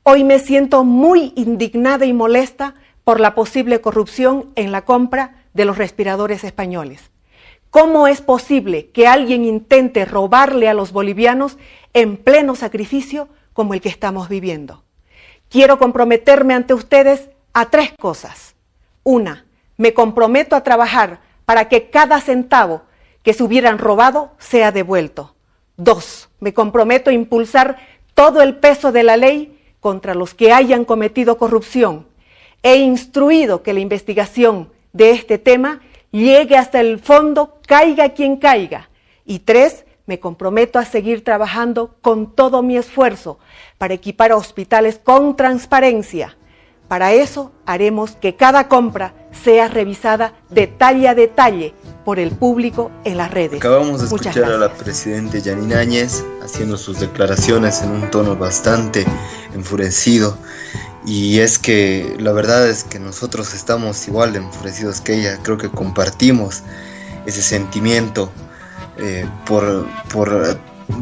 Hoy me siento muy indignada y molesta por la posible corrupción en la compra de los respiradores españoles. ¿Cómo es posible que alguien intente robarle a los bolivianos en pleno sacrificio como el que estamos viviendo? Quiero comprometerme ante ustedes a 3 cosas. 1, me comprometo a trabajar para que cada centavo que se hubieran robado sea devuelto. 2, me comprometo a impulsar todo el peso de la ley contra los que hayan cometido corrupción. He instruido que la investigación de este tema llegue hasta el fondo, caiga quien caiga. Y 3, me comprometo a seguir trabajando con todo mi esfuerzo para equipar a hospitales con transparencia. Para eso haremos que cada compra sea revisada detalle a detalle por el público en las redes. Acabamos de escuchar a la presidenta Yanine Áñez haciendo sus declaraciones en un tono bastante enfurecido. Y es que la verdad es que nosotros estamos igual de enfurecidos que ella. Creo que compartimos ese sentimiento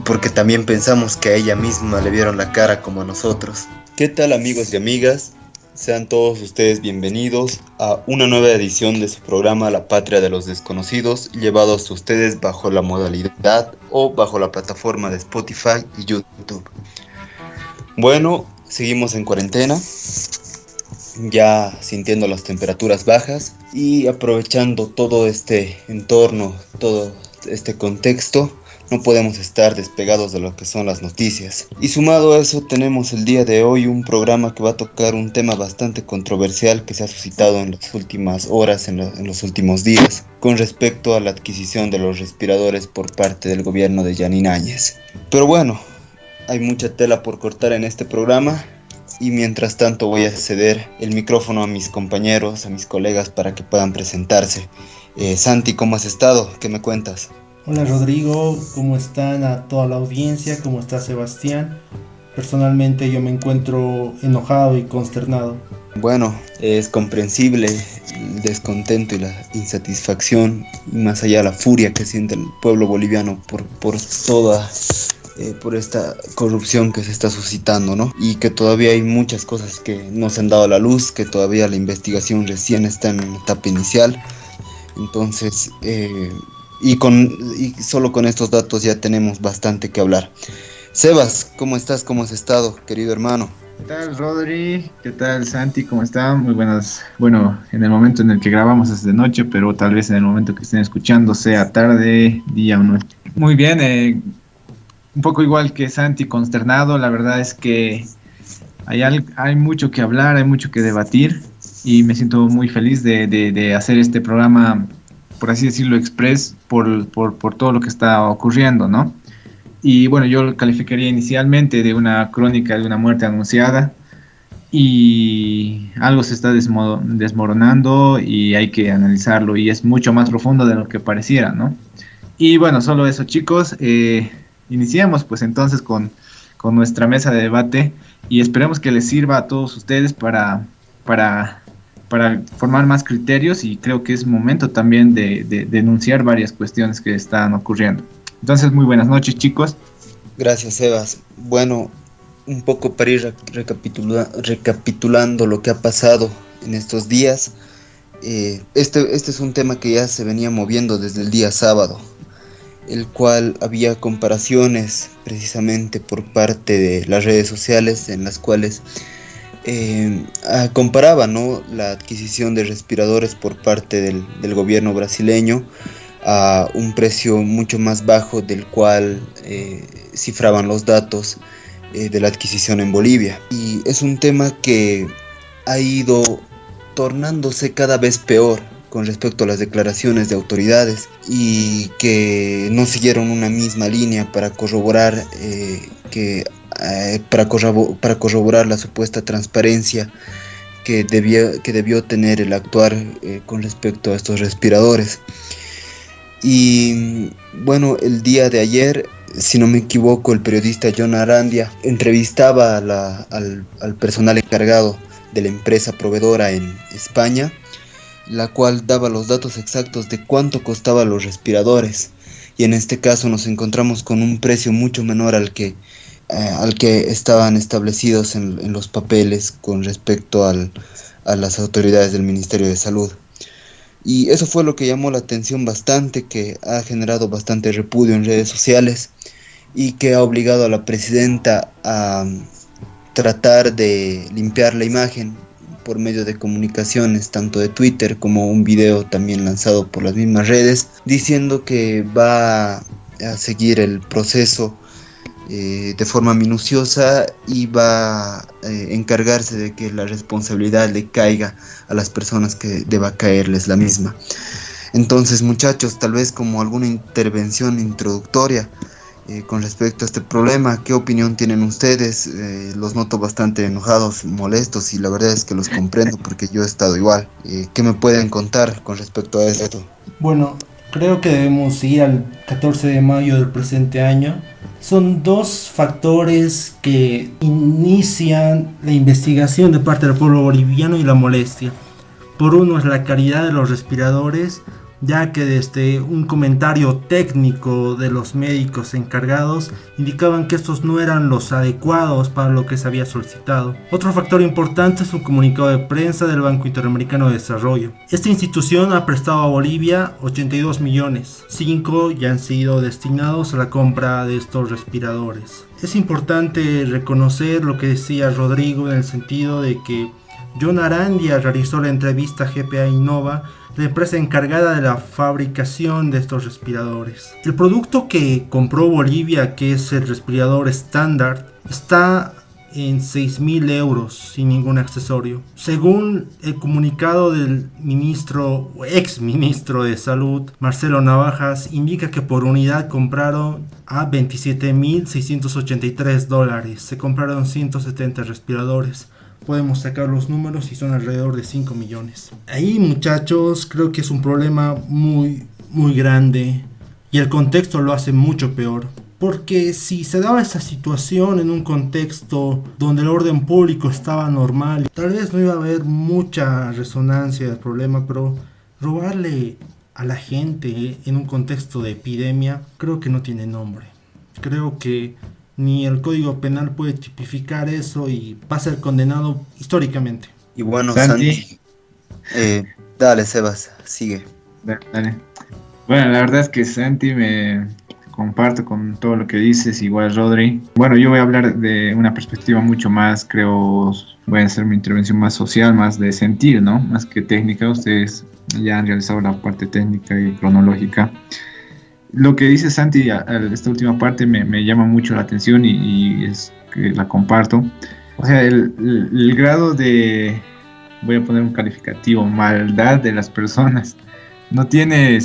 porque también pensamos que a ella misma le vieron la cara como a nosotros. ¿Qué tal, amigos y amigas? Sean todos ustedes bienvenidos a una nueva edición de su programa La Patria de los Desconocidos, llevados a ustedes bajo la modalidad o bajo la plataforma de Spotify y YouTube. Bueno, seguimos en cuarentena, ya sintiendo las temperaturas bajas y aprovechando todo este entorno, todo este contexto. No podemos estar despegados de lo que son las noticias. Y sumado a eso, tenemos el día de hoy un programa que va a tocar un tema bastante controversial que se ha suscitado en las últimas horas, en los últimos días, con respecto a la adquisición de los respiradores por parte del gobierno de Yanine Áñez. Pero bueno, hay mucha tela por cortar en este programa y mientras tanto voy a ceder el micrófono a mis compañeros, a mis colegas para que puedan presentarse. Santi, ¿cómo has estado? ¿Qué me cuentas? Hola Rodrigo, ¿cómo están a toda la audiencia? ¿Cómo está Sebastián? Personalmente yo me encuentro enojado y consternado. Bueno, es comprensible el descontento y la insatisfacción, y más allá la furia que siente el pueblo boliviano por esta corrupción que se está suscitando, ¿no? Y que todavía hay muchas cosas que no se han dado a la luz, que todavía la investigación recién está en etapa inicial. Entonces, y solo con estos datos ya tenemos bastante que hablar. Sebas, ¿cómo estás? ¿Cómo has estado, querido hermano? ¿Qué tal, Rodri? ¿Qué tal, Santi? ¿Cómo están? Muy buenas. Bueno, en el momento en el que grabamos es de noche, pero tal vez en el momento que estén escuchando sea tarde, día o noche. Muy bien, un poco igual que Santi, consternado. La verdad es que hay mucho que hablar, hay mucho que debatir y me siento muy feliz de hacer este programa, por así decirlo, express por todo lo que está ocurriendo, ¿no? Y bueno, yo lo calificaría inicialmente de una crónica de una muerte anunciada y algo se está desmoronando y hay que analizarlo y es mucho más profundo de lo que pareciera, ¿no? Y bueno, solo eso, chicos. Iniciemos pues entonces con nuestra mesa de debate y esperemos que les sirva a todos ustedes para formar más criterios y creo que es momento también de denunciar varias cuestiones que están ocurriendo. Entonces, muy buenas noches, chicos. Gracias, Sebas. Bueno, un poco para ir recapitulando lo que ha pasado en estos días. Este es un tema que ya se venía moviendo desde el día sábado, el cual había comparaciones precisamente por parte de las redes sociales en las cuales comparaban, ¿no?, la adquisición de respiradores por parte del gobierno brasileño a un precio mucho más bajo del cual cifraban los datos de la adquisición en Bolivia. Y es un tema que ha ido tornándose cada vez peor con respecto a las declaraciones de autoridades y que no siguieron una misma línea para corroborar la supuesta transparencia que debió tener el actuar con respecto a estos respiradores. Y bueno, el día de ayer, si no me equivoco, el periodista John Arandia entrevistaba al personal encargado de la empresa proveedora en España, la cual daba los datos exactos de cuánto costaban los respiradores, y en este caso nos encontramos con un precio mucho menor al que al que estaban establecidos en los papeles con respecto a las autoridades del Ministerio de Salud. Y eso fue lo que llamó la atención bastante, que ha generado bastante repudio en redes sociales y que ha obligado a la presidenta a tratar de limpiar la imagen por medio de comunicaciones, tanto de Twitter como un video también lanzado por las mismas redes, diciendo que va a seguir el proceso de forma minuciosa y va a encargarse de que la responsabilidad le caiga a las personas que deba caerles la misma. Entonces, muchachos, tal vez como alguna intervención introductoria con respecto a este problema, ¿qué opinión tienen ustedes? Los noto bastante enojados, molestos, y la verdad es que los comprendo porque yo he estado igual. ¿Qué me pueden contar con respecto a esto? Bueno, creo que debemos ir al 14 de mayo del presente año. Son dos factores que inician la investigación de parte del pueblo boliviano y la molestia. Por uno es la calidad de los respiradores, ya que desde un comentario técnico de los médicos encargados indicaban que estos no eran los adecuados para lo que se había solicitado. Otro factor importante es un comunicado de prensa del Banco Interamericano de Desarrollo. Esta institución ha prestado a Bolivia 82 millones, 5 ya han sido destinados a la compra de estos respiradores. Es importante reconocer lo que decía Rodrigo en el sentido de que John Arandia realizó la entrevista a GPA Innova, la empresa encargada de la fabricación de estos respiradores. El producto que compró Bolivia, que es el respirador estándar, está en 6.000 euros sin ningún accesorio. Según el comunicado del ex ministro de Salud, Marcelo Navajas, indica que por unidad compraron a $27.683. Se compraron 170 respiradores. Podemos sacar los números y son alrededor de 5 millones. Ahí, muchachos, creo que es un problema muy grande y el contexto lo hace mucho peor. Porque si se daba esta situación en un contexto donde el orden público estaba normal, tal vez no iba a haber mucha resonancia del problema, pero robarle a la gente en un contexto de epidemia creo que no tiene nombre. Creo que ni el Código Penal puede tipificar eso y va a ser condenado históricamente. Y bueno, Santi, dale, Sebas, sigue. Dale. Bueno, la verdad es que Santi, me comparto con todo lo que dices, igual Rodri. Bueno, yo voy a hablar de una perspectiva mucho más, creo, voy a hacer mi intervención más social, más de sentir, ¿no? Más que técnica. Ustedes ya han realizado la parte técnica y cronológica. Lo que dice Santi, esta última parte me llama mucho la atención y es que la comparto. O sea, el grado de, voy a poner un calificativo, maldad de las personas, no tiene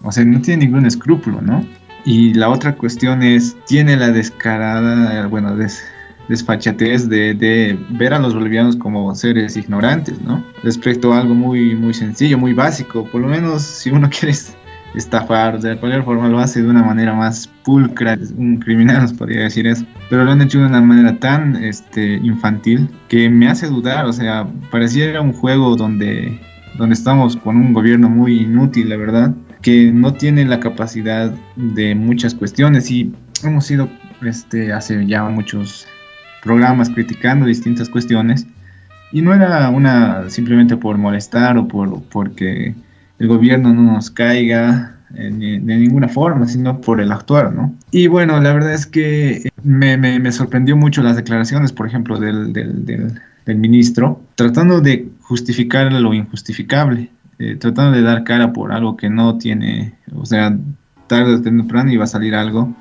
o sea, no tiene ningún escrúpulo, ¿no? Y la otra cuestión es, tiene la descarada, bueno, desfachatez de ver a los bolivianos como seres ignorantes, ¿no? Respecto a algo muy sencillo, muy básico. Por lo menos si uno quiere estafar, de cualquier forma lo hace de una manera más pulcra, un criminal nos podría decir eso, pero lo han hecho de una manera tan infantil que me hace dudar. O sea, pareciera un juego donde estamos con un gobierno muy inútil, la verdad, que no tiene la capacidad de muchas cuestiones, y hemos ido hace ya muchos programas criticando distintas cuestiones, y no era simplemente por molestar o porque el gobierno no nos caiga de ninguna forma, sino por el actuar, ¿no? Y bueno, la verdad es que me sorprendió mucho las declaraciones, por ejemplo, del ministro, tratando de justificar lo injustificable, tratando de dar cara por algo que no tiene, o sea, tarde o temprano iba a salir algo,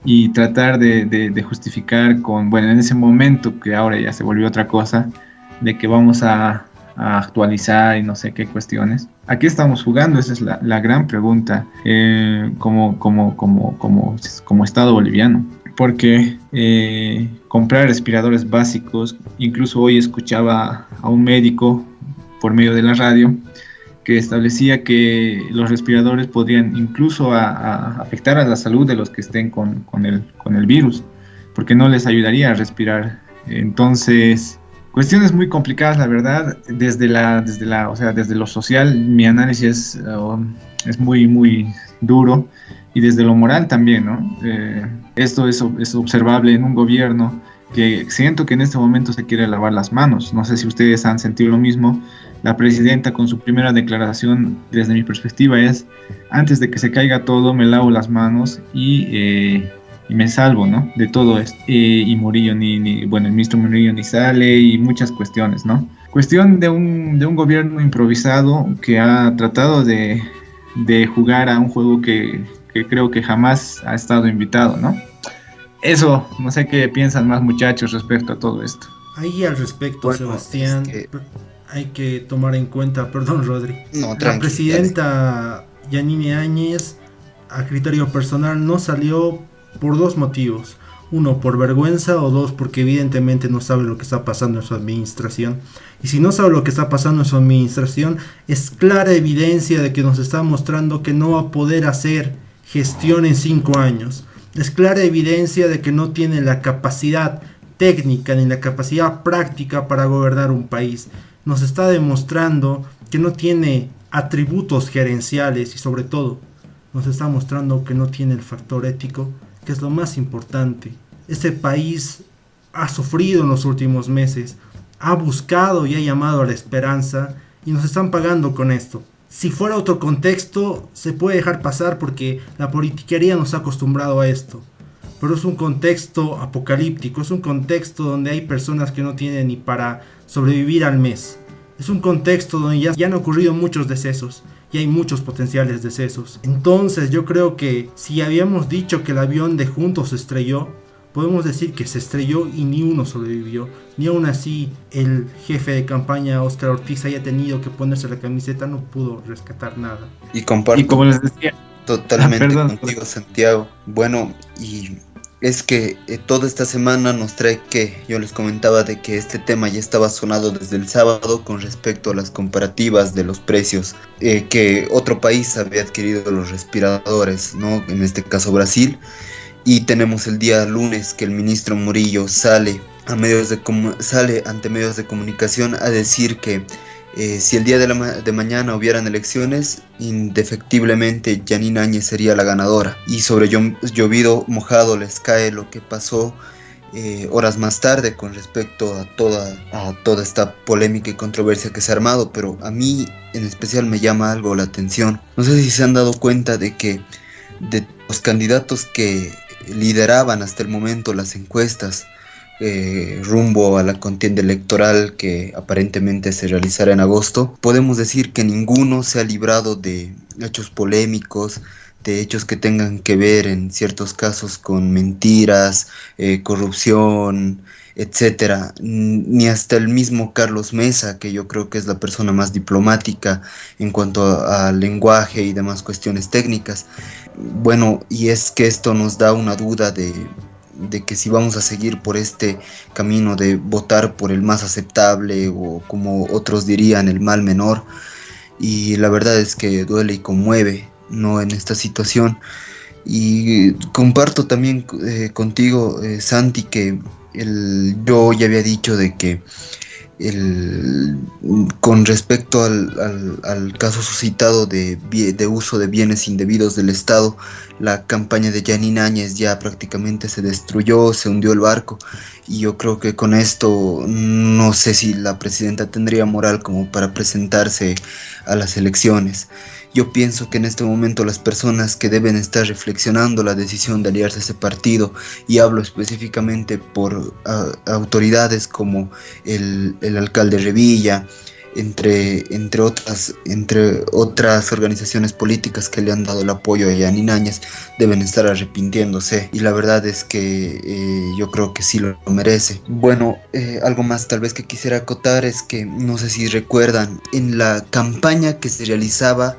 y tratar de justificar con, bueno, en ese momento, que ahora ya se volvió otra cosa, de que vamos a actualizar y no sé qué cuestiones. ¿A qué estamos jugando? Esa es la gran pregunta como Estado boliviano. Porque comprar respiradores básicos, incluso hoy escuchaba a un médico por medio de la radio que establecía que los respiradores podrían incluso afectar a la salud de los que estén con el virus, porque no les ayudaría a respirar. Entonces, cuestiones muy complicadas, la verdad. Desde lo social, mi análisis es muy duro, y desde lo moral también, ¿no? Esto es observable en un gobierno que siento que en este momento se quiere lavar las manos. No sé si ustedes han sentido lo mismo. La presidenta con su primera declaración, desde mi perspectiva, es: antes de que se caiga todo, me lavo las manos y me salvo, ¿no?, de todo esto. Y Murillo bueno, el ministro Murillo ni sale, y muchas cuestiones, ¿no? Cuestión de un gobierno improvisado que ha tratado de jugar a un juego que creo que jamás ha estado invitado, ¿no? Eso, no sé qué piensan más, muchachos, respecto a todo esto. Ahí al respecto, Bueno, Sebastián, hay que tomar en cuenta, perdón, Rodri, No, la presidenta Yanine Áñez, a criterio personal, no salió por dos motivos: uno, por vergüenza, o dos, porque evidentemente no sabe lo que está pasando en su administración. Y si no sabe lo que está pasando en su administración, es clara evidencia de que nos está mostrando que no va a poder hacer gestión en 5 años. Es clara evidencia de que no tiene la capacidad técnica ni la capacidad práctica para gobernar un país. Nos está demostrando que no tiene atributos gerenciales, y sobre todo nos está mostrando que no tiene el factor ético, que es lo más importante. Este país ha sufrido en los últimos meses, ha buscado y ha llamado a la esperanza, y nos están pagando con esto. Si fuera otro contexto, se puede dejar pasar porque la politiquería nos ha acostumbrado a esto. Pero es un contexto apocalíptico, es un contexto donde hay personas que no tienen ni para sobrevivir al mes. Es un contexto donde ya han ocurrido muchos decesos y hay muchos potenciales decesos. Entonces yo creo que si habíamos dicho que el avión de Juntos se estrelló, podemos decir que se estrelló y ni uno sobrevivió. Ni aún así el jefe de campaña, Óscar Ortiz, haya tenido que ponerse la camiseta, no pudo rescatar nada. Y comparto Y como les decía, totalmente perdón. contigo, Santiago. Bueno, y es que toda esta semana nos trae que yo les comentaba de que este tema ya estaba sonado desde el sábado con respecto a las comparativas de los precios que otro país había adquirido los respiradores, ¿no? En este caso Brasil. Y tenemos el día lunes que el ministro Murillo sale ante medios de comunicación a decir que si el día de mañana hubieran elecciones, indefectiblemente Yanine Áñez sería la ganadora. Y sobre llovido mojado les cae lo que pasó horas más tarde con respecto a toda esta polémica y controversia que se ha armado. Pero a mí en especial me llama algo la atención. No sé si se han dado cuenta de que de los candidatos que lideraban hasta el momento las encuestas rumbo a la contienda electoral que aparentemente se realizará en agosto, podemos decir que ninguno se ha librado de hechos polémicos, de hechos que tengan que ver en ciertos casos con mentiras, corrupción, etcétera. Ni hasta el mismo Carlos Mesa, que yo creo que es la persona más diplomática en cuanto al lenguaje y demás cuestiones técnicas. Bueno, y es que esto nos da una duda de que si vamos a seguir por este camino de votar por el más aceptable, o como otros dirían, el mal menor. Y la verdad es que duele y conmueve, ¿no?, en esta situación. Y comparto también contigo, Santi, que yo ya había dicho de que con respecto al caso suscitado de uso de bienes indebidos del Estado, la campaña de Yanine Áñez ya prácticamente se destruyó, se hundió el barco, y yo creo que con esto no sé si la presidenta tendría moral como para presentarse a las elecciones. Yo pienso que en este momento las personas que deben estar reflexionando la decisión de aliarse a ese partido, y hablo específicamente por autoridades como el alcalde Revilla, entre otras organizaciones políticas que le han dado el apoyo a Yanine Áñez, deben estar arrepintiéndose, y la verdad es que yo creo que sí lo merece. Bueno, algo más tal vez que quisiera acotar es que no sé si recuerdan, en la campaña que se realizaba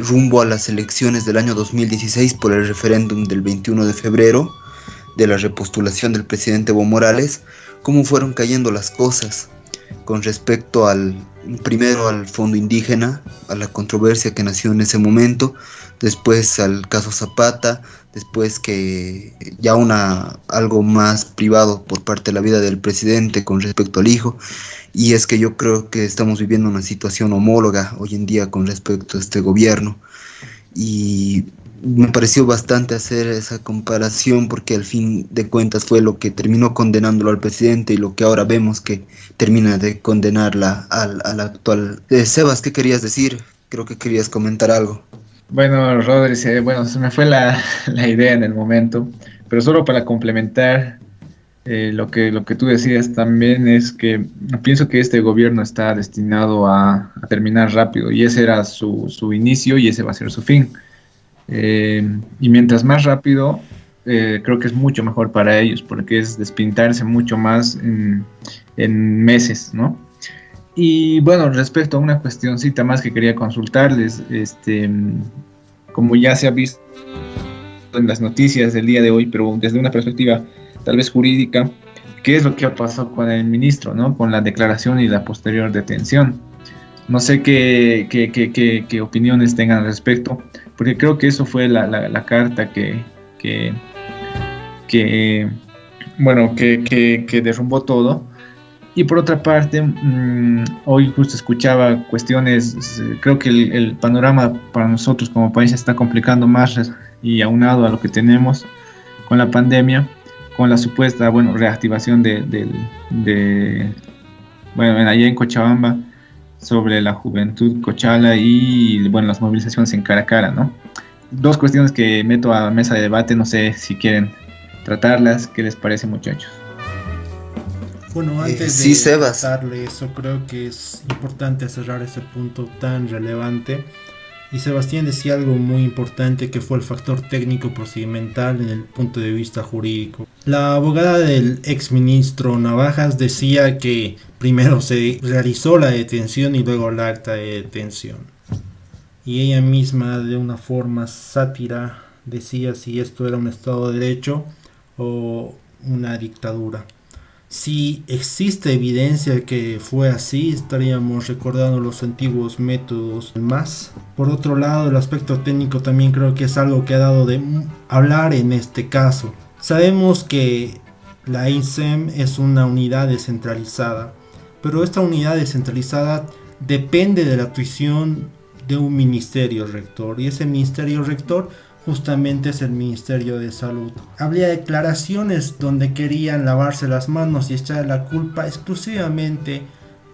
rumbo a las elecciones del año 2016 por el referéndum del 21 de febrero de la repostulación del presidente Evo Morales, cómo fueron cayendo las cosas con respecto primero al fondo indígena, a la controversia que nació en ese momento, después al caso Zapata, después que ya algo más privado por parte de la vida del presidente con respecto al hijo. Y es que yo creo que estamos viviendo una situación homóloga hoy en día con respecto a este gobierno. Y me pareció bastante hacer esa comparación porque al fin de cuentas fue lo que terminó condenándolo al presidente y lo que ahora vemos que termina de condenarla al actual. Sebas, ¿qué querías decir? Creo que querías comentar algo. Bueno, Rodri, bueno, se me fue la idea en el momento, pero solo para complementar lo que tú decías también es que pienso que este gobierno está destinado a terminar rápido y ese era su inicio y ese va a ser su fin. Y mientras más rápido, creo que es mucho mejor para ellos porque es despintarse mucho más en meses, ¿no? Y bueno, respecto a una cuestioncita más que quería consultarles, como ya se ha visto en las noticias del día de hoy, pero desde una perspectiva tal vez jurídica, ¿qué es lo que ha pasado con el ministro, ¿no? Con la declaración y la posterior detención? No sé qué opiniones tengan al respecto, porque creo que eso fue la carta que derrumbó todo. Y por otra parte, hoy justo escuchaba cuestiones, creo que el panorama para nosotros como país se está complicando más y aunado a lo que tenemos con la pandemia, con la supuesta, reactivación allá en Cochabamba, sobre la juventud cochala y, las movilizaciones en cara a cara, ¿no? Dos cuestiones que meto a mesa de debate, no sé si quieren tratarlas, ¿qué les parece, muchachos? Bueno, antes sí, de Sebas. tratarle eso, creo que es importante cerrar ese punto tan relevante. Y Sebastián decía algo muy importante que fue el factor técnico procedimental en el punto de vista jurídico. La abogada del exministro Navajas decía que primero se realizó la detención y luego el acta de detención. Y ella misma, de una forma sátira, decía si esto era un Estado de Derecho o una dictadura. Si existe evidencia que fue así, estaríamos recordando los antiguos métodos más. Por otro lado, el aspecto técnico también creo que es algo que ha dado de hablar en este caso. Sabemos que la INSEM es una unidad descentralizada, pero esta unidad descentralizada depende de la tuición de un ministerio rector, y ese ministerio rector justamente es el Ministerio de Salud. Había declaraciones donde querían lavarse las manos y echar la culpa exclusivamente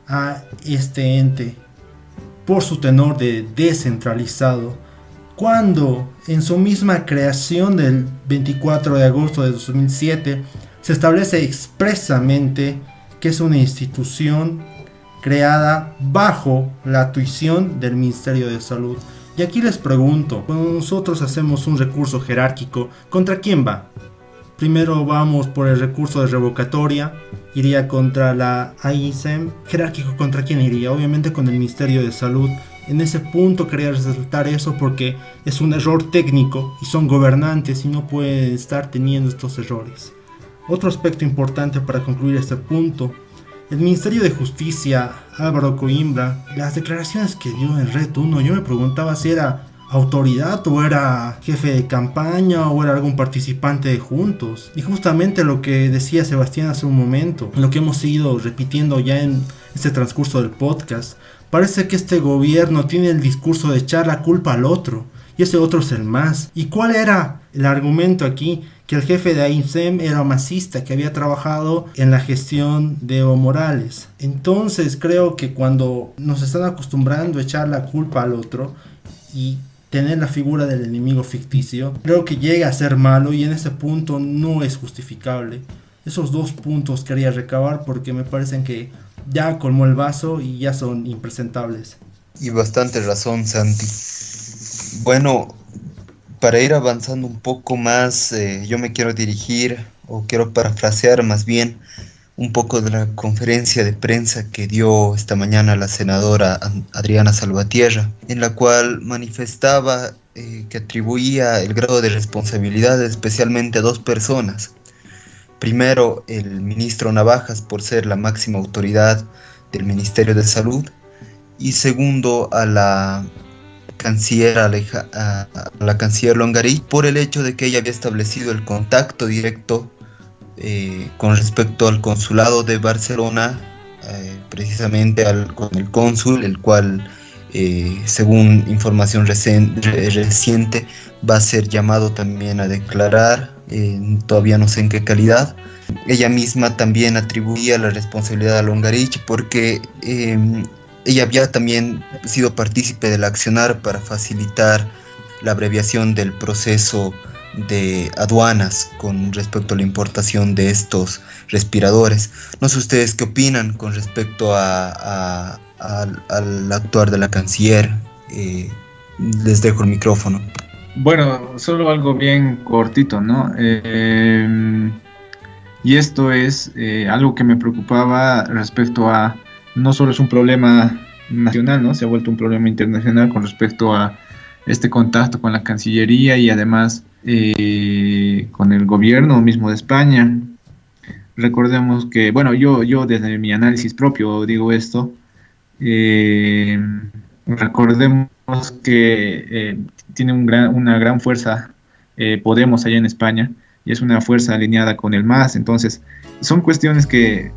a este ente por su tenor de descentralizado, cuando en su misma creación del 24 de agosto de 2007 se establece expresamente que es una institución creada bajo la tuición del Ministerio de Salud. Y aquí les pregunto, cuando nosotros hacemos un recurso jerárquico, ¿contra quién va? Primero vamos por el recurso de revocatoria, iría contra la AISEM. Jerárquico, ¿contra quién iría? Obviamente con el Ministerio de Salud. En ese punto quería resaltar eso porque es un error técnico y son gobernantes y no pueden estar teniendo estos errores. Otro aspecto importante para concluir este punto: el Ministerio de Justicia, Álvaro Coimbra, las declaraciones que dio en Red 1, yo me preguntaba si era autoridad o era jefe de campaña o era algún participante de Juntos. Y justamente lo que decía Sebastián hace un momento, lo que hemos ido repitiendo ya en este transcurso del podcast, parece que este gobierno tiene el discurso de echar la culpa al otro, y ese otro es el MAS. ¿Y cuál era el argumento aquí? Que el jefe de AINSEM era masista, que había trabajado en la gestión de Evo Morales. Entonces creo que cuando nos están acostumbrando a echar la culpa al otro y tener la figura del enemigo ficticio, creo que llega a ser malo y en ese punto no es justificable. Esos dos puntos quería recabar porque me parecen que ya colmó el vaso y ya son impresentables. Y bastante razón, Santi. Bueno, para ir avanzando un poco más, yo me quiero dirigir, o quiero parafrasear más bien, un poco de la conferencia de prensa que dio esta mañana la senadora Adriana Salvatierra, en la cual manifestaba que atribuía el grado de responsabilidad especialmente a dos personas. Primero, el ministro Navajas, por ser la máxima autoridad del Ministerio de Salud, y segundo, a la canciller Longarí, por el hecho de que ella había establecido el contacto directo con respecto al consulado de Barcelona, precisamente con el cónsul, el cual según información reciente, va a ser llamado también a declarar, todavía no sé en qué calidad. Ella misma también atribuía la responsabilidad a Longarich porque ella había también sido partícipe del accionar para facilitar la abreviación del proceso de aduanas con respecto a la importación de estos respiradores. No sé ustedes qué opinan con respecto al actuar de la canciller. Les dejo el micrófono. Bueno, solo algo bien cortito, ¿no? Y esto es algo que me preocupaba respecto a, no solo es un problema nacional, ¿no? Se ha vuelto un problema internacional con respecto a este contacto con la Cancillería y además con el gobierno mismo de España. Recordemos que, bueno, yo desde mi análisis propio digo esto, recordemos que tiene una gran fuerza Podemos allá en España, y es una fuerza alineada con el MAS. Entonces son cuestiones que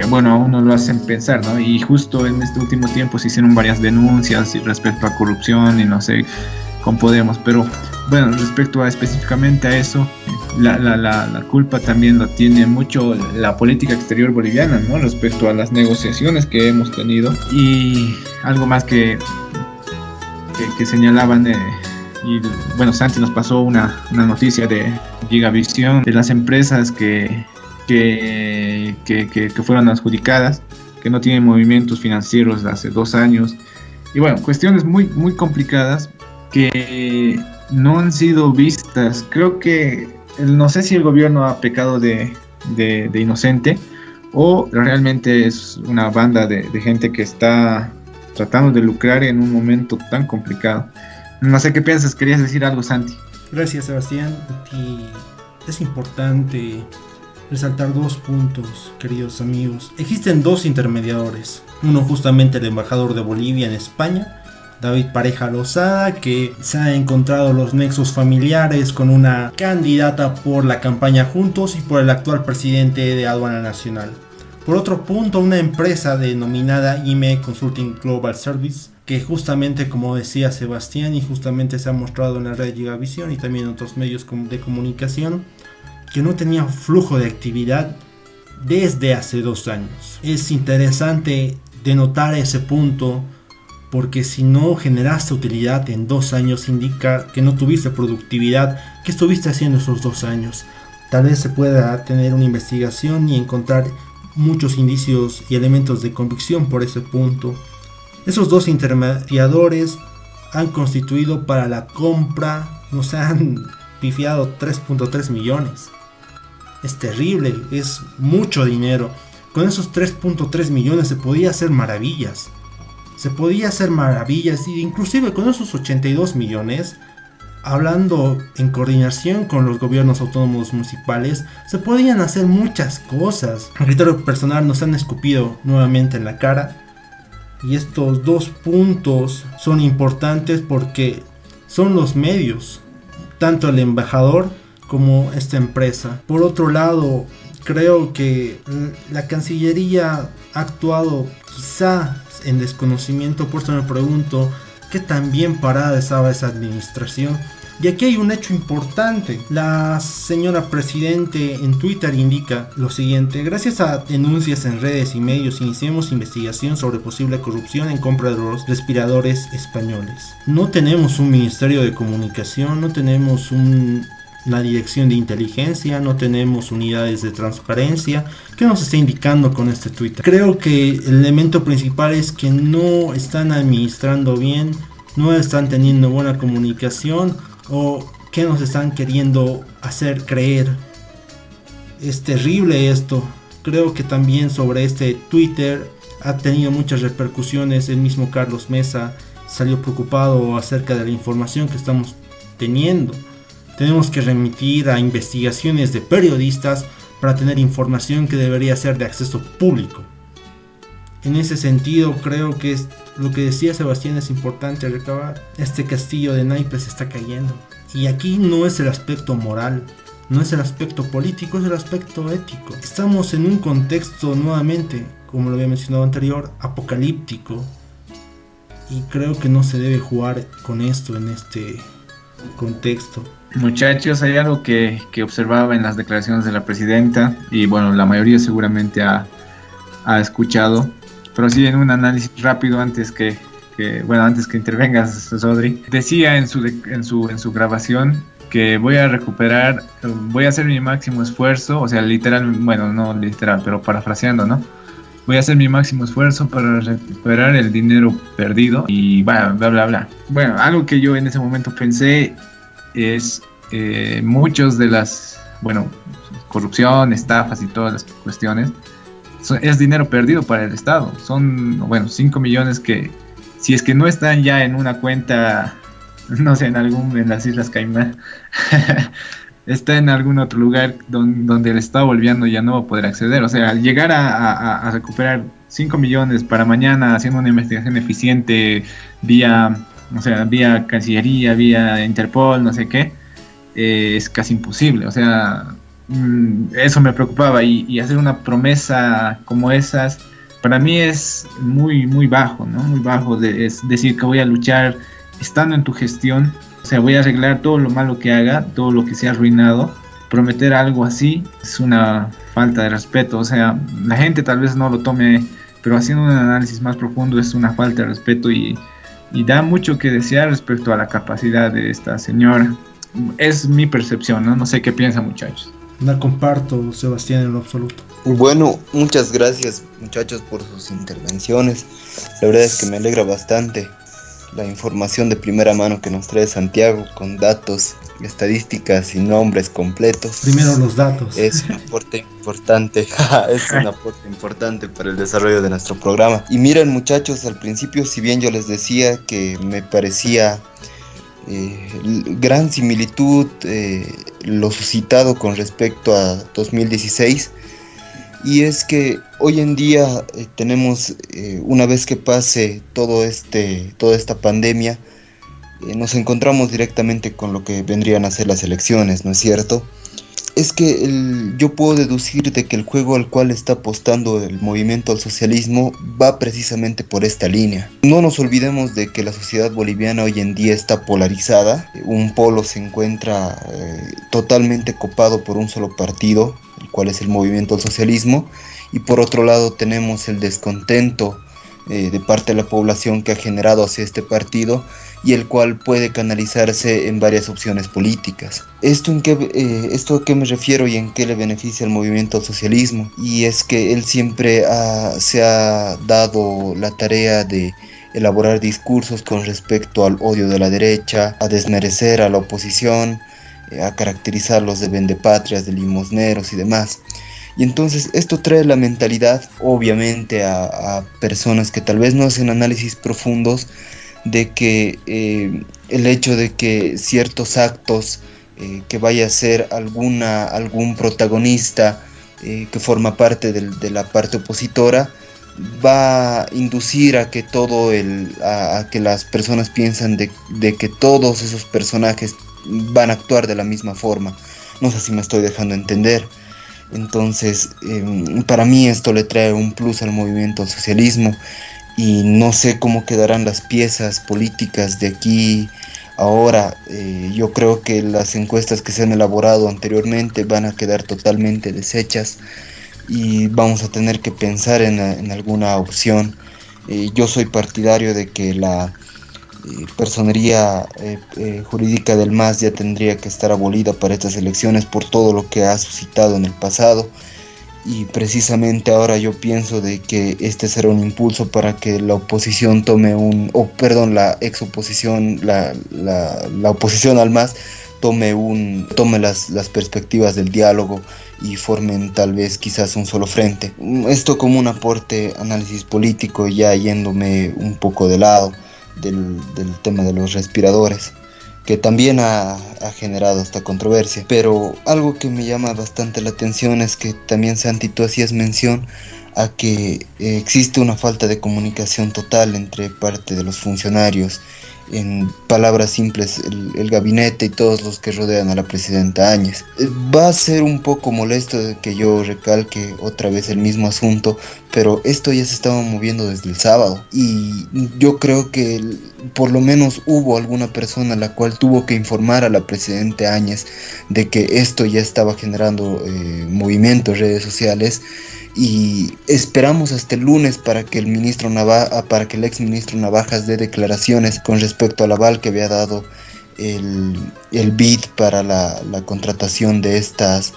bueno, a uno lo hacen pensar, ¿no? Y justo en este último tiempo se hicieron varias denuncias respecto a corrupción y no sé, con Podemos, pero bueno, respecto a específicamente a eso, la culpa también lo tiene mucho la política exterior boliviana, ¿no? Respecto a las negociaciones que hemos tenido. Y algo más que señalaban, y bueno, Santi nos pasó una noticia de Gigavisión, de las empresas que fueron adjudicadas, que no tienen movimientos financieros de hace 2 años. Y bueno, cuestiones muy, muy complicadas que no han sido vistas. Creo que, no sé si el gobierno ha pecado de inocente o realmente es una banda de gente que está tratando de lucrar en un momento tan complicado. No sé qué piensas, querías decir algo, Santi. Gracias, Sebastián. Y es importante resaltar 2 puntos, queridos amigos. Existen 2 intermediadores. Uno justamente el embajador de Bolivia en España, David Pareja Lozada, que se ha encontrado los nexos familiares con una candidata por la campaña Juntos y por el actual presidente de Aduana Nacional. Por otro punto, una empresa denominada IME Consulting Global Service, que justamente, como decía Sebastián, y justamente se ha mostrado en la red Gigavisión y también en otros medios de comunicación, que no tenía flujo de actividad desde hace 2 años. Es interesante denotar ese punto, porque si no generaste utilidad en 2 años, indica que no tuviste productividad. ¿Qué estuviste haciendo esos 2 años? Tal vez se pueda tener una investigación y encontrar muchos indicios y elementos de convicción por ese punto. Esos 2 intermediadores han constituido para la compra, nos han pifiado 3.3 millones. Es terrible, es mucho dinero. Con esos 3.3 millones se podía hacer maravillas. Y inclusive con esos 82 millones, hablando en coordinación con los gobiernos autónomos municipales, se podían hacer muchas cosas. A criterio personal nos han escupido nuevamente en la cara. Y estos 2 puntos son importantes porque son los medios, tanto el embajador como esta empresa. Por otro lado, creo que la Cancillería ha actuado quizá en desconocimiento. Por eso me pregunto qué tan bien parada estaba esa administración. Y aquí hay un hecho importante. La señora Presidente en Twitter indica lo siguiente: gracias a denuncias en redes y medios, iniciamos investigación sobre posible corrupción en compra de los respiradores españoles. No tenemos un ministerio de comunicación, no tenemos una dirección de inteligencia, no tenemos unidades de transparencia. ¿Qué nos está indicando con este Twitter? Creo que el elemento principal es que no están administrando bien, no están teniendo buena comunicación, o que nos están queriendo hacer creer. Es terrible esto. Creo que también sobre este Twitter ha tenido muchas repercusiones. El mismo Carlos Mesa salió preocupado acerca de la información que estamos teniendo. Tenemos que remitir a investigaciones de periodistas para tener información que debería ser de acceso público. En ese sentido, creo que lo que decía Sebastián es importante recabar. Este castillo de naipes está cayendo. Y aquí no es el aspecto moral, no es el aspecto político, es el aspecto ético. Estamos en un contexto nuevamente, como lo había mencionado anterior, apocalíptico. y creo que no se debe jugar con esto en este contexto. Muchachos, hay algo que observaba en las declaraciones de la presidenta, y bueno, la mayoría seguramente ha escuchado, pero sí en un análisis rápido antes que intervengas, Rodri. Decía en su grabación que voy a hacer mi máximo esfuerzo, o sea, literal, bueno, no literal, pero parafraseando, ¿no? Voy a hacer mi máximo esfuerzo para recuperar el dinero perdido y bla, bla, bla, bla. Bueno, algo que yo en ese momento pensé es muchos de las, bueno, corrupción, estafas y todas las cuestiones, es dinero perdido para el Estado. Son, bueno, 5 millones que, si es que no están ya en una cuenta, no sé, en las Islas Caimán, está en algún otro lugar donde el Estado boliviano ya no va a poder acceder. O sea, al llegar a recuperar 5 millones para mañana haciendo una investigación eficiente vía Cancillería, vía Interpol, no sé qué, es casi imposible. O sea, eso me preocupaba, y hacer una promesa como esas para mí es muy, muy bajo, ¿no? Muy bajo, es decir que voy a luchar estando en tu gestión, o sea, voy a arreglar todo lo malo que haga, todo lo que se ha arruinado. Prometer algo así es una falta de respeto. O sea, la gente tal vez no lo tome, pero haciendo un análisis más profundo es una falta de respeto, y da mucho que desear respecto a la capacidad de esta señora. Es mi percepción, ¿no? No sé qué piensan, muchachos. No comparto, Sebastián, en lo absoluto. Bueno, muchas gracias, muchachos, por sus intervenciones. La verdad es que me alegra bastante la información de primera mano que nos trae Santiago, con datos, estadísticas y nombres completos. Primero los datos. Es un aporte importante, es un aporte importante para el desarrollo de nuestro programa. Y miren, muchachos, al principio, si bien yo les decía que me parecía gran similitud lo suscitado con respecto a 2016, y es que hoy en día tenemos, una vez que pase toda esta pandemia, nos encontramos directamente con lo que vendrían a ser las elecciones, ¿no es cierto? Es que yo puedo deducir de que el juego al cual está apostando el movimiento al socialismo va precisamente por esta línea. No nos olvidemos de que la sociedad boliviana hoy en día está polarizada. Un polo se encuentra totalmente copado por un solo partido, el cual es el movimiento al socialismo, y por otro lado tenemos el descontento de parte de la población que ha generado hacia este partido, y el cual puede canalizarse en varias opciones políticas. ¿Esto a qué me refiero y en qué le beneficia al movimiento al socialismo? Y es que él siempre se ha dado la tarea de elaborar discursos con respecto al odio de la derecha, a desmerecer a la oposición, a caracterizarlos de vendepatrias, de limosneros y demás. Y entonces esto trae la mentalidad, obviamente, a personas que tal vez no hacen análisis profundos, de que el hecho de que ciertos actos que vaya a ser algún protagonista que forma parte de la parte opositora, va a inducir a que a que las personas piensan de que todos esos personajes van a actuar de la misma forma. No sé si me estoy dejando entender. Entonces, para mí esto le trae un plus al movimiento al socialismo, y no sé cómo quedarán las piezas políticas de aquí ahora. Yo creo que las encuestas que se han elaborado anteriormente van a quedar totalmente deshechas, y vamos a tener que pensar en alguna opción. Yo soy partidario de que la personería jurídica del MAS ya tendría que estar abolida para estas elecciones por todo lo que ha suscitado en el pasado. Y precisamente ahora yo pienso de que este será un impulso para que la oposición la exoposición, la oposición al MAS tome las perspectivas del diálogo y formen tal vez quizás un solo frente. Esto como un aporte análisis político, ya yéndome un poco de lado del tema de los respiradores, que también ha generado esta controversia. Pero algo que me llama bastante la atención es que también, Santi, tú hacías mención a que existe una falta de comunicación total entre parte de los funcionarios en palabras simples, el gabinete y todos los que rodean a la presidenta Áñez. Va a ser un poco molesto que yo recalque otra vez el mismo asunto, pero esto ya se estaba moviendo desde el sábado y yo creo que por lo menos hubo alguna persona la cual tuvo que informar a la presidenta Áñez de que esto ya estaba generando movimientos en redes sociales. Y esperamos hasta el lunes para que el ex ministro Navajas dé declaraciones con respecto al aval que había dado el BID para la contratación de estos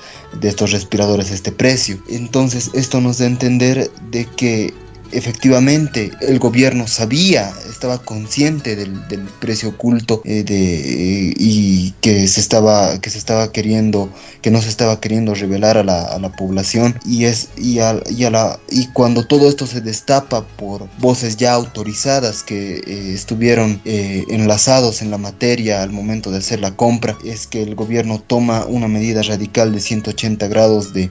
respiradores a este precio. Entonces esto nos da a entender de que efectivamente el gobierno estaba consciente del precio oculto y que no se estaba queriendo revelar a la población y cuando todo esto se destapa por voces ya autorizadas que estuvieron enlazados en la materia al momento de hacer la compra, es que el gobierno toma una medida radical de 180 grados de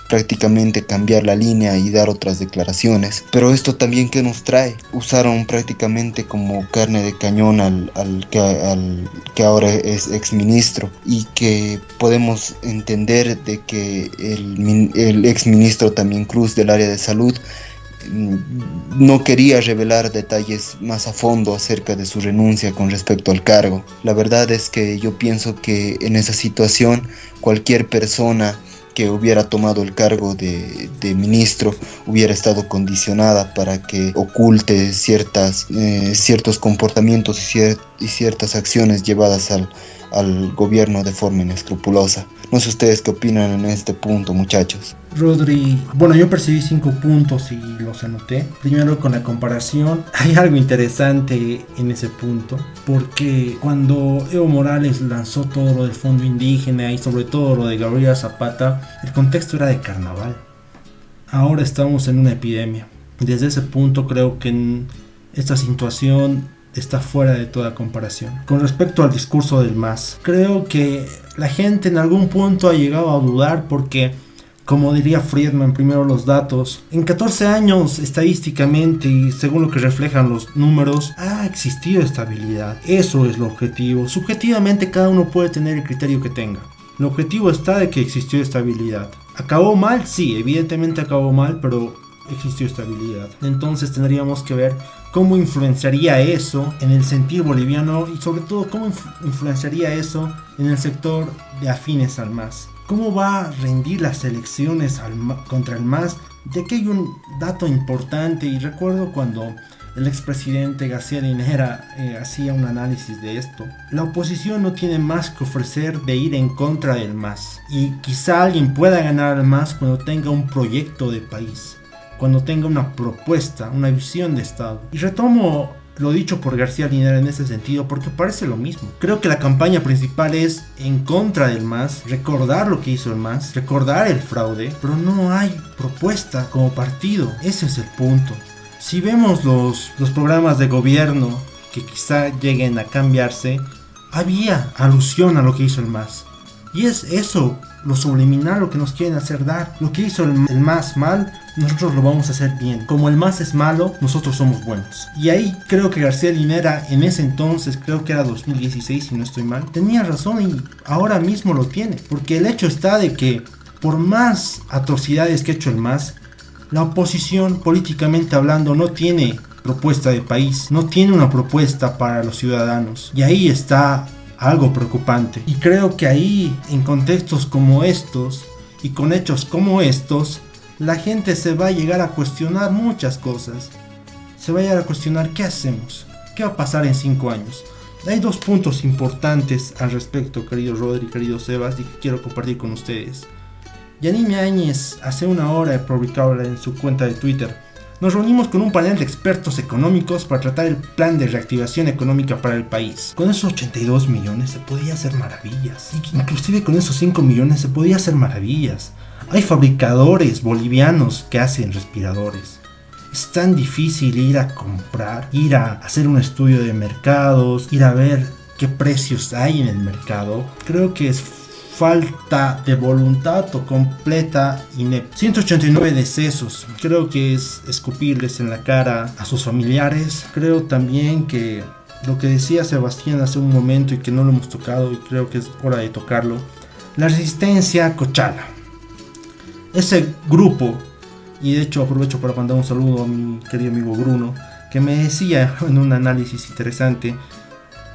prácticamente cambiar la línea y dar otras declaraciones. Pero esto también, ¿qué nos trae? Usaron prácticamente como carne de cañón al que ahora es exministro, y que podemos entender de que el exministro también Cruz del área de salud no quería revelar detalles más a fondo acerca de su renuncia con respecto al cargo. La verdad es que yo pienso que en esa situación cualquier persona que hubiera tomado el cargo de ministro hubiera estado condicionada para que oculte ciertos comportamientos y ciertas acciones llevadas al gobierno de forma inescrupulosa. No sé ustedes qué opinan en este punto, muchachos. Rodri, bueno, yo percibí 5 puntos y los anoté. Primero, con la comparación, hay algo interesante en ese punto, porque cuando Evo Morales lanzó todo lo del fondo indígena y sobre todo lo de Gabriela Zapata, el contexto era de carnaval. Ahora estamos en una epidemia. Desde ese punto creo que esta situación está fuera de toda comparación. Con respecto al discurso del MAS, creo que la gente en algún punto ha llegado a dudar porque, como diría Friedman, primero los datos. En 14 años, estadísticamente y según lo que reflejan los números, ha existido estabilidad. Eso es lo objetivo. Subjetivamente cada uno puede tener el criterio que tenga. El objetivo está de que existió estabilidad. ¿Acabó mal? Sí, evidentemente acabó mal, pero existió estabilidad. Entonces tendríamos que ver cómo influenciaría eso en el sentir boliviano y sobre todo cómo influenciaría eso en el sector de afines al MAS. ¿Cómo va a rendir las elecciones contra el MAS? De aquí hay un dato importante y recuerdo cuando el expresidente García Linera hacía un análisis de esto. La oposición no tiene más que ofrecer de ir en contra del MAS y quizá alguien pueda ganar al MAS cuando tenga un proyecto de país, cuando tenga una propuesta, una visión de Estado. Y retomo lo dicho por García Linera en ese sentido porque parece lo mismo. Creo que la campaña principal es en contra del MAS, recordar lo que hizo el MAS, recordar el fraude, pero no hay propuesta como partido. Ese es el punto. Si vemos los programas de gobierno que quizá lleguen a cambiarse, había alusión a lo que hizo el MAS. Y es eso, lo subliminal, lo que nos quieren hacer dar. Lo que hizo el MAS mal, nosotros lo vamos a hacer bien. Como el MAS es malo, nosotros somos buenos. Y ahí creo que García Linera, en ese entonces, creo que era 2016 si no estoy mal, tenía razón y ahora mismo lo tiene. Porque el hecho está de que, por más atrocidades que ha hecho el MAS, la oposición, políticamente hablando, no tiene propuesta de país, no tiene una propuesta para los ciudadanos. Y ahí está algo preocupante. Y creo que ahí, en contextos como estos y con hechos como estos, la gente se va a llegar a cuestionar muchas cosas. Se va a llegar a cuestionar qué hacemos, qué va a pasar en 5 años. Hay 2 puntos importantes al respecto, querido Rodri, querido Sebas, y que quiero compartir con ustedes. Yanine Áñez hace una hora publicaba en su cuenta de Twitter: nos reunimos con un panel de expertos económicos para tratar el plan de reactivación económica para el país. Con esos 82 millones se podía hacer maravillas. Inclusive con esos 5 millones se podía hacer maravillas. Hay fabricadores bolivianos que hacen respiradores. Es tan difícil ir a comprar, ir a hacer un estudio de mercados, ir a ver qué precios hay en el mercado. Creo que es falta de voluntad o completa inepcia. 189 decesos. Creo que es escupirles en la cara a sus familiares. Creo también que lo que decía Sebastián hace un momento y que no lo hemos tocado y creo que es hora de tocarlo, la resistencia Cochala. Ese grupo, y de hecho aprovecho para mandar un saludo a mi querido amigo Bruno, que me decía en un análisis interesante,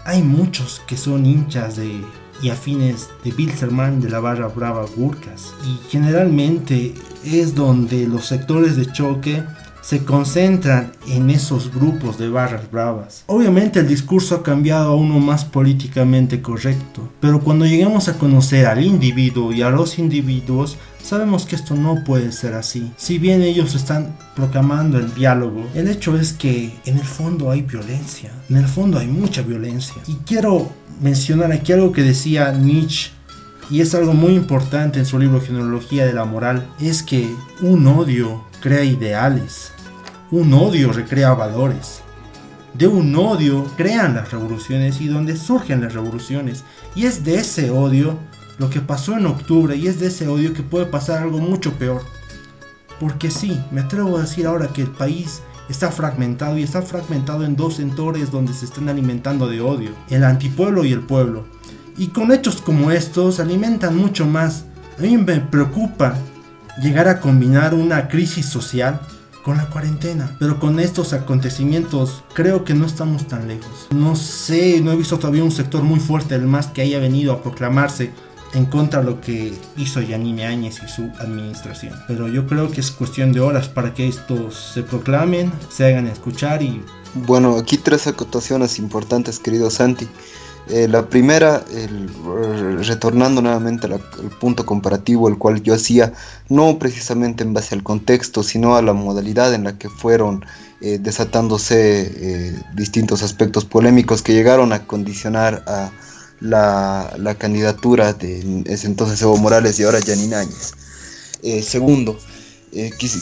hay muchos que son hinchas y afines de Bilzerman, de la barra brava Gurkhas, y generalmente es donde los sectores de choque se concentran en esos grupos de barras bravas. Obviamente el discurso ha cambiado a uno más políticamente correcto, pero cuando llegamos a conocer al individuo y a los individuos, sabemos que esto no puede ser así. Si bien ellos están proclamando el diálogo, el hecho es que en el fondo hay violencia, en el fondo hay mucha violencia. Y quiero mencionar aquí algo que decía Nietzsche, y es algo muy importante en su libro Genealogía de la Moral, es que un odio crea ideales, un odio recrea valores, de un odio crean las revoluciones y donde surgen las revoluciones, y es de ese odio lo que pasó en octubre, y es de ese odio que puede pasar algo mucho peor, porque sí, me atrevo a decir ahora que el país está fragmentado, y está fragmentado en dos sectores donde se están alimentando de odio, el antipueblo y el pueblo, y con hechos como estos alimentan mucho más. A mí me preocupa llegar a combinar una crisis social con la cuarentena, pero con estos acontecimientos creo que no estamos tan lejos. No sé, no he visto todavía un sector muy fuerte del MAS que haya venido a proclamarse en contra de lo que hizo Yanine Áñez y su administración, pero yo creo que es cuestión de horas para que estos se proclamen, se hagan escuchar. Y bueno, aquí 3 acotaciones importantes, querido Santi. La primera, retornando nuevamente al punto comparativo el cual yo hacía, no precisamente en base al contexto, sino a la modalidad en la que fueron desatándose distintos aspectos polémicos que llegaron a condicionar a la candidatura de ese entonces Evo Morales y ahora Yanine Áñez. Segundo,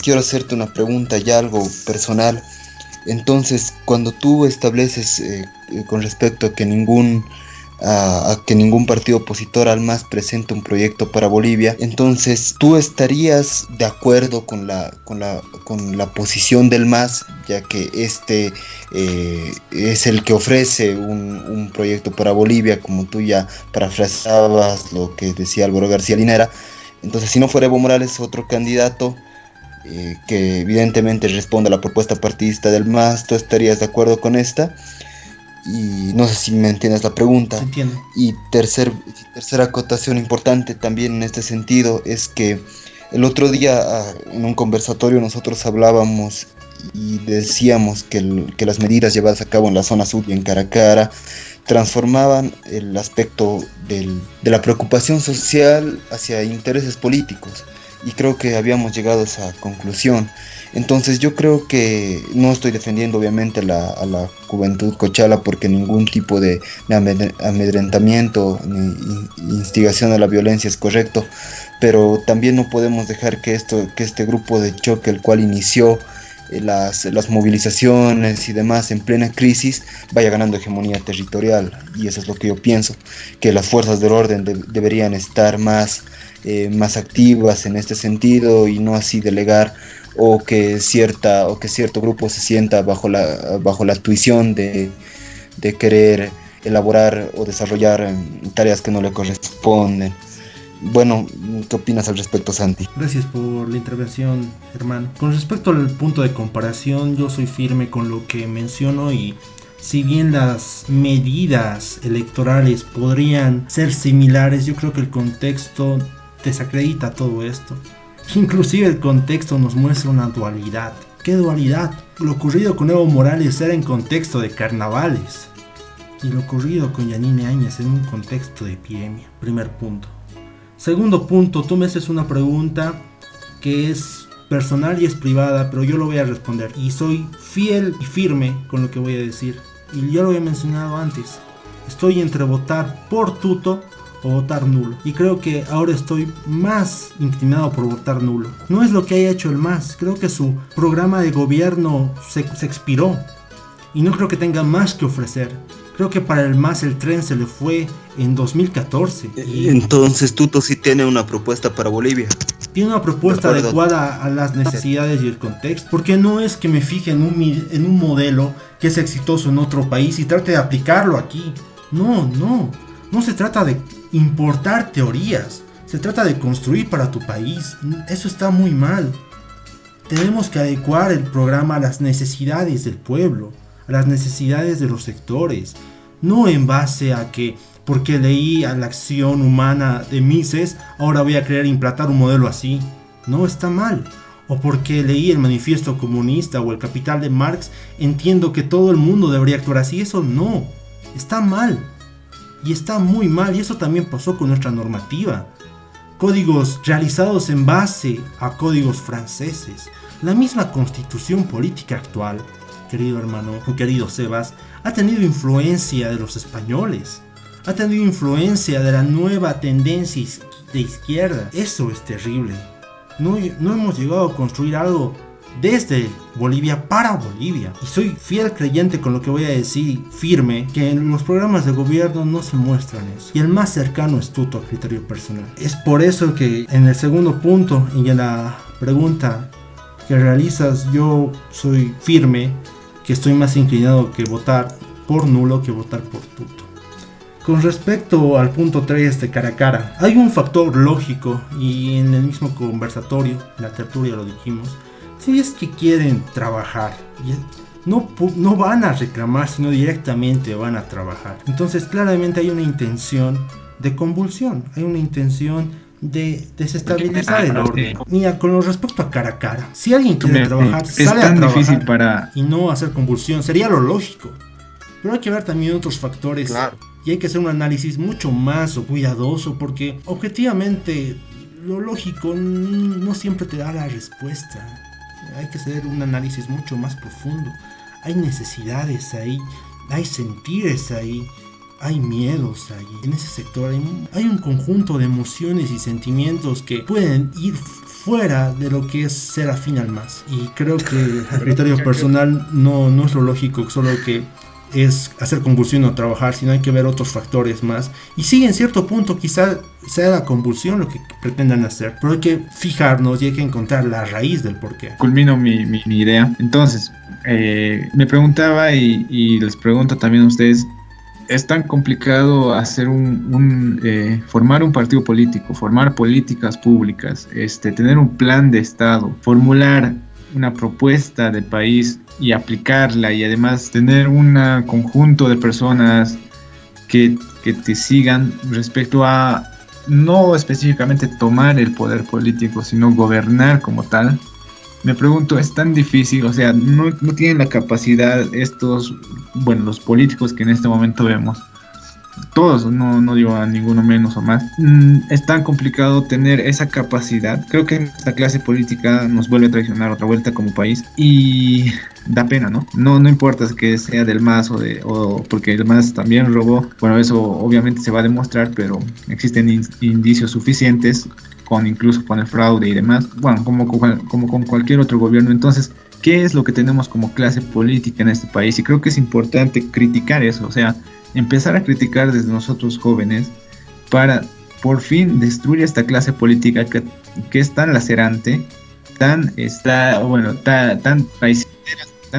quiero hacerte una pregunta ya algo personal. Entonces, cuando tú estableces con respecto a que ningún partido opositor al MAS presente un proyecto para Bolivia, entonces tú estarías de acuerdo con la posición del MAS, ya que este es el que ofrece un proyecto para Bolivia, como tú ya parafraseabas lo que decía Álvaro García Linera. Entonces, si no fuera Evo Morales otro candidato que evidentemente responde a la propuesta partidista del MAS, ¿tú estarías de acuerdo con esta? Y no sé si me entiendes la pregunta. entiende. Y tercera acotación importante también en este sentido es que el otro día en un conversatorio nosotros hablábamos y decíamos que las medidas llevadas a cabo en la zona sur y en Caracara transformaban el aspecto de la preocupación social hacia intereses políticos, y creo que habíamos llegado a esa conclusión. Entonces yo creo que no estoy defendiendo obviamente a la juventud cochala, porque ningún tipo de amedrentamiento ni instigación a la violencia es correcto, pero también no podemos dejar que este grupo de choque, el cual inició las movilizaciones y demás en plena crisis, vaya ganando hegemonía territorial. Y eso es lo que yo pienso, que las fuerzas del orden deberían estar más activas en este sentido, y no así delegar o que cierto grupo se sienta bajo la tuición de querer elaborar o desarrollar tareas que no le corresponden. Bueno, ¿qué opinas al respecto, Santi? Gracias por la intervención, hermano. Con respecto al punto de comparación, yo soy firme con lo que menciono, y si bien las medidas electorales podrían ser similares, yo creo que el contexto desacredita todo esto. Inclusive el contexto nos muestra una dualidad. ¿Qué dualidad? Lo ocurrido con Evo Morales era en contexto de carnavales, y lo ocurrido con Yanine Áñez en un contexto de epidemia. Primer punto. Segundo punto, tú me haces una pregunta que es personal y es privada, pero yo lo voy a responder, y soy fiel y firme con lo que voy a decir, y ya lo había mencionado antes. Estoy entre votar por tuto o votar nulo, y creo que ahora estoy más inclinado por votar nulo. No es lo que haya hecho el MAS, creo que su programa de gobierno se expiró, y no creo que tenga más que ofrecer. Creo que para el MAS el tren se le fue en 2014. Entonces Tuto sí tiene una propuesta para Bolivia. tiene una propuesta adecuada a las necesidades y el contexto, porque no es que me fije en un modelo que es exitoso en otro país y trate de aplicarlo aquí. No se trata de importar teorías, se trata de construir para tu país. Eso está muy mal. Tenemos que adecuar el programa a las necesidades del pueblo, a las necesidades de los sectores, no en base a que porque leí a la acción humana de Mises, ahora voy a querer implantar un modelo así. No, está mal. O porque leí el manifiesto comunista o el Capital de Marx, entiendo que todo el mundo debería actuar así. Eso no, está mal. Y está muy mal, y eso también pasó con nuestra normativa. Códigos realizados en base a códigos franceses. La misma constitución política actual, querido hermano, querido Sebas, ha tenido influencia de los españoles. Ha tenido influencia de la nueva tendencia de izquierda. Eso es terrible. No hemos llegado a construir algo desde Bolivia para Bolivia. Y soy fiel creyente con lo que voy a decir, firme, que en los programas de gobierno no se muestran eso. Y el más cercano es tu criterio personal. Es por eso que en el segundo punto y en la pregunta que realizas, yo soy firme que estoy más inclinado que votar por nulo que votar por tuto. Con respecto al punto 3 de cara a cara, hay un factor lógico y en el mismo conversatorio, en la tertulia lo dijimos. Si es que quieren trabajar, no van a reclamar, sino directamente van a trabajar. Entonces claramente hay una intención de convulsión, hay una intención de desestabilizar el orden. Mira, con respecto a cara, si alguien quiere trabajar, sale a trabajar y no hacer convulsión, sería lo lógico. Pero hay que ver también otros factores, claro. Y hay que hacer un análisis mucho más cuidadoso, porque objetivamente lo lógico no siempre te da la respuesta. Hay que hacer un análisis mucho más profundo. Hay necesidades ahí, hay sentires ahí, hay miedos ahí. En ese sector hay un conjunto de emociones y sentimientos que pueden ir fuera de lo que es ser afín al MAS. Y creo que a criterio personal no es lo lógico, solo que es hacer convulsión o trabajar, sino hay que ver otros factores más. Y sí, en cierto punto quizá sea la convulsión lo que pretendan hacer, pero hay que fijarnos y hay que encontrar la raíz del porqué. Culmino mi idea. Entonces, me preguntaba y les pregunto también a ustedes, ¿es tan complicado hacer formar un partido político, formar políticas públicas, tener un plan de Estado, formular una propuesta de país y aplicarla, y además tener un conjunto de personas que te sigan respecto a no específicamente tomar el poder político, sino gobernar como tal? Me pregunto, ¿es tan difícil? O sea, no tienen la capacidad los políticos que en este momento vemos, todos, no digo a ninguno menos o más, es tan complicado tener esa capacidad. Creo que esta clase política nos vuelve a traicionar otra vuelta como país y da pena, ¿no? No importa que sea del MAS o porque el MAS también robó. Bueno, eso obviamente se va a demostrar, pero existen indicios suficientes incluso con el fraude y demás, bueno, como con cualquier otro gobierno. Entonces, ¿qué es lo que tenemos como clase política en este país? Y creo que es importante criticar eso, o sea, empezar a criticar desde nosotros jóvenes para por fin destruir esta clase política que es tan lacerante, tan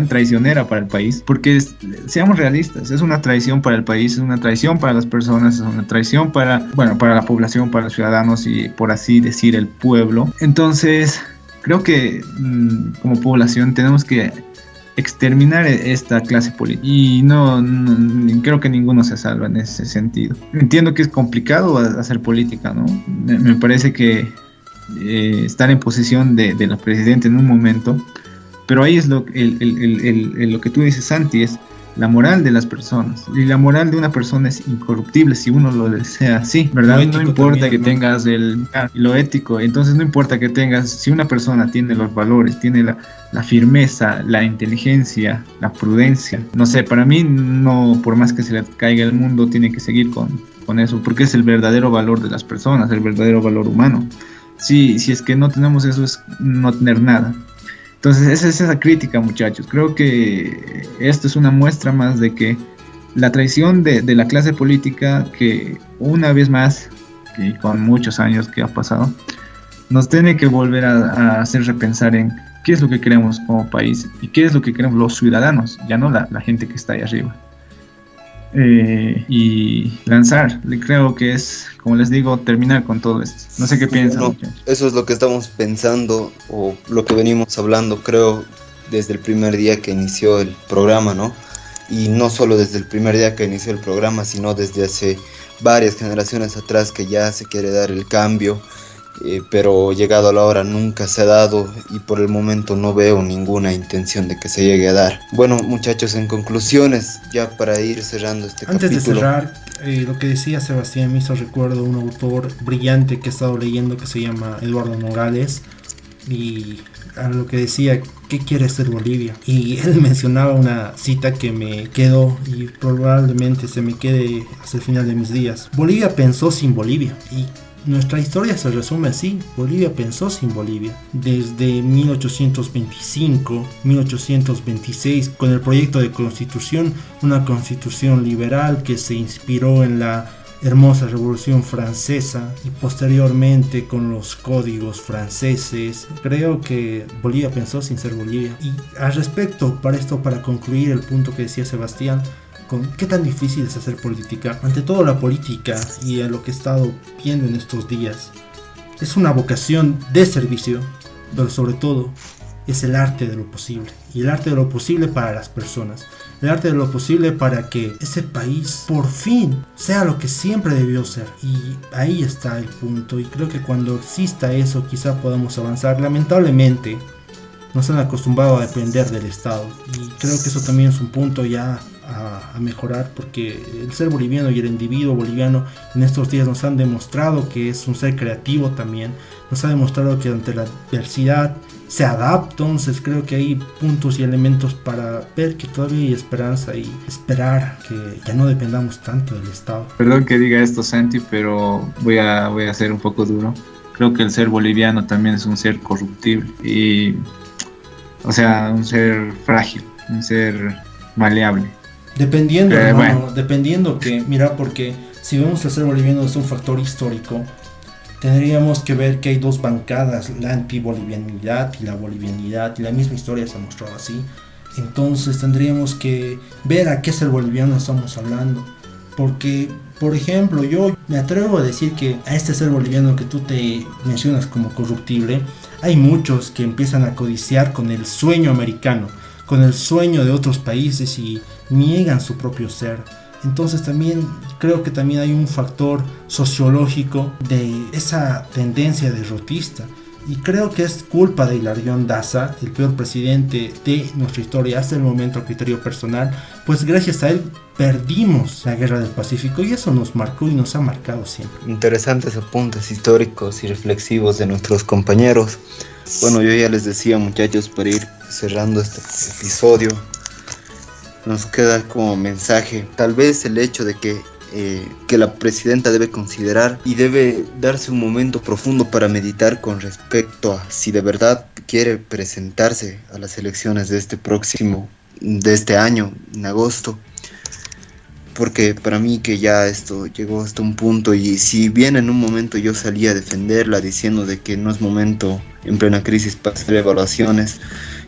traicionera para el país, porque seamos realistas, es una traición para el país, es una traición para las personas, es una traición para la población, para los ciudadanos y por así decir el pueblo. Entonces creo que como población tenemos que exterminar esta clase política y no creo que ninguno se salva en ese sentido. Entiendo que es complicado hacer política, ¿no? Me parece que estar en posición de la presidenta en un momento, pero ahí es lo que tú dices, Santi, es la moral de las personas, y la moral de una persona es incorruptible si uno lo desea así, ¿verdad? No importa también, que tengas lo ético, entonces no importa que tengas, si una persona tiene los valores, tiene la firmeza, la inteligencia, la prudencia, no sé, para mí no, por más que se le caiga el mundo, tiene que seguir con eso, porque es el verdadero valor de las personas, el verdadero valor humano. Si es que no tenemos eso, es no tener nada. Entonces esa es esa crítica, muchachos. Creo que esto es una muestra más de que la traición de la clase política, que una vez más, que con muchos años que ha pasado, nos tiene que volver a hacer repensar en qué es lo que queremos como país y qué es lo que queremos los ciudadanos, ya no la gente que está ahí arriba. Y lanzar, creo que es, como les digo, terminar con todo esto. No sé qué piensan. No, eso es lo que estamos pensando o lo que venimos hablando, creo, desde el primer día que inició el programa, ¿no? Y no solo desde el primer día que inició el programa, sino desde hace varias generaciones atrás que ya se quiere dar el cambio, pero llegado a la hora nunca se ha dado y por el momento no veo ninguna intención de que se llegue a dar. Bueno, muchachos, en conclusiones, ya para ir cerrando este Antes capítulo. de cerrar, lo que decía Sebastián me hizo recuerdo un autor brillante que he estado leyendo que se llama Eduardo Nogales, y a lo que decía, ¿qué quiere ser Bolivia? Y él mencionaba una cita que me quedó y probablemente se me quede hasta el final de mis días. Bolivia pensó sin Bolivia, y nuestra historia se resume así: Bolivia pensó sin Bolivia. Desde 1825, 1826, con el proyecto de constitución, una constitución liberal que se inspiró en la hermosa Revolución Francesa y posteriormente con los códigos franceses. Creo que Bolivia pensó sin ser Bolivia. Y al respecto, para concluir el punto que decía Sebastián, ¿qué tan difícil es hacer política? Ante todo, la política, y a lo que he estado viendo en estos días, es una vocación de servicio, pero sobre todo es el arte de lo posible. Y el arte de lo posible para las personas. El arte de lo posible para que ese país por fin sea lo que siempre debió ser. Y ahí está el punto. Y creo que cuando exista eso, quizá podamos avanzar. Lamentablemente, nos han acostumbrado a depender del Estado. Y creo que eso también es un punto ya a mejorar, porque el ser boliviano y el individuo boliviano en estos días nos han demostrado que es un ser creativo también, nos ha demostrado que ante la adversidad se adapta. Entonces creo que hay puntos y elementos para ver que todavía hay esperanza y esperar que ya no dependamos tanto del Estado. Perdón que diga esto, Santi, pero voy a ser un poco duro. Creo que el ser boliviano también es un ser corruptible y, o sea, un ser frágil, un ser maleable. Dependiendo, hermano, bueno. Dependiendo que, mira, porque si vemos el ser boliviano desde un factor histórico, tendríamos que ver que hay dos bancadas, la antibolivianidad y la bolivianidad, y la misma historia se ha mostrado así. Entonces tendríamos que ver a qué ser boliviano estamos hablando, porque, por ejemplo, yo me atrevo a decir que a este ser boliviano que tú te mencionas como corruptible, hay muchos que empiezan a codiciar con el sueño americano, con el sueño de otros países, y niegan su propio ser. Entonces también creo que también hay un factor sociológico de esa tendencia derrotista, y creo que es culpa de Hilarión Daza, el peor presidente de nuestra historia hasta el momento a criterio personal, pues gracias a él perdimos la guerra del Pacífico, y eso nos marcó y nos ha marcado siempre. Interesantes apuntes históricos y reflexivos de nuestros compañeros. Bueno, yo ya les decía, muchachos, para ir cerrando este episodio, nos queda como mensaje tal vez el hecho de que la presidenta debe considerar y debe darse un momento profundo para meditar con respecto a si de verdad quiere presentarse a las elecciones de este año, en agosto. Porque para mí que ya esto llegó hasta un punto, y si bien en un momento yo salí a defenderla diciendo de que no es momento en plena crisis para hacer evaluaciones,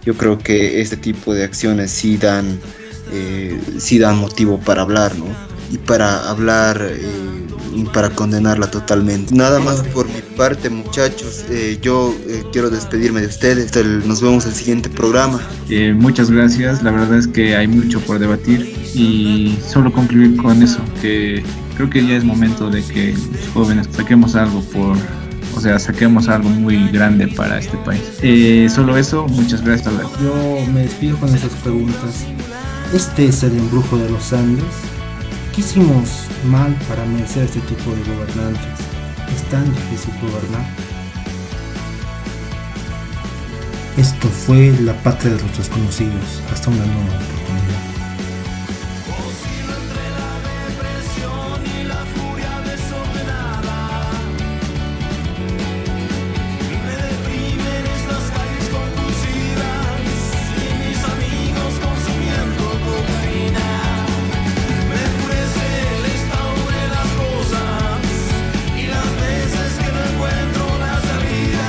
yo creo que este tipo de acciones sí dan motivo para hablar, ¿no? Y para hablar y para condenarla totalmente. Nada más por mi parte, muchachos. Yo quiero despedirme de ustedes. Nos vemos en el siguiente programa. Muchas gracias. La verdad es que hay mucho por debatir, y solo concluir con eso, que creo que ya es momento de que los jóvenes saquemos algo saquemos algo muy grande para este país. Solo eso, muchas gracias. Yo me despido con esas preguntas. Este es el embrujo de los Andes. ¿Qué hicimos mal para merecer este tipo de gobernantes? ¿Es tan difícil gobernar? Esto fue La Patria de los Desconocidos. Hasta una nueva oportunidad. Y las veces que no encuentro la salida,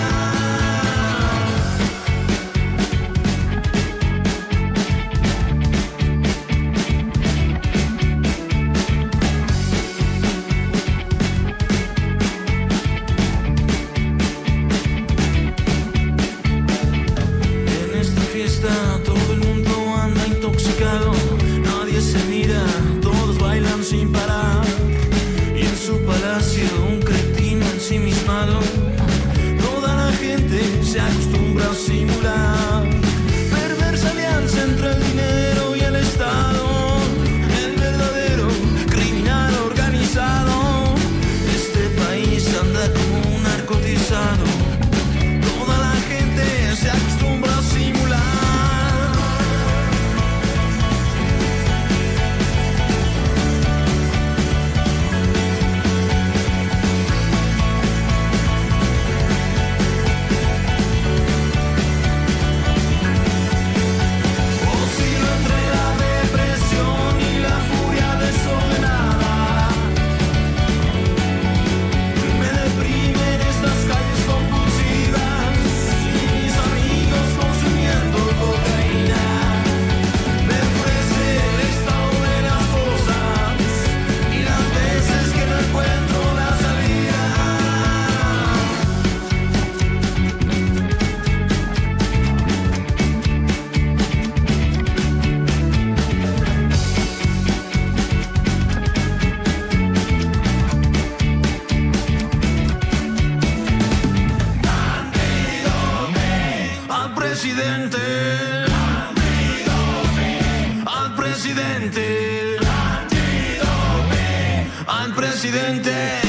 al presidente, al presidente, al presidente.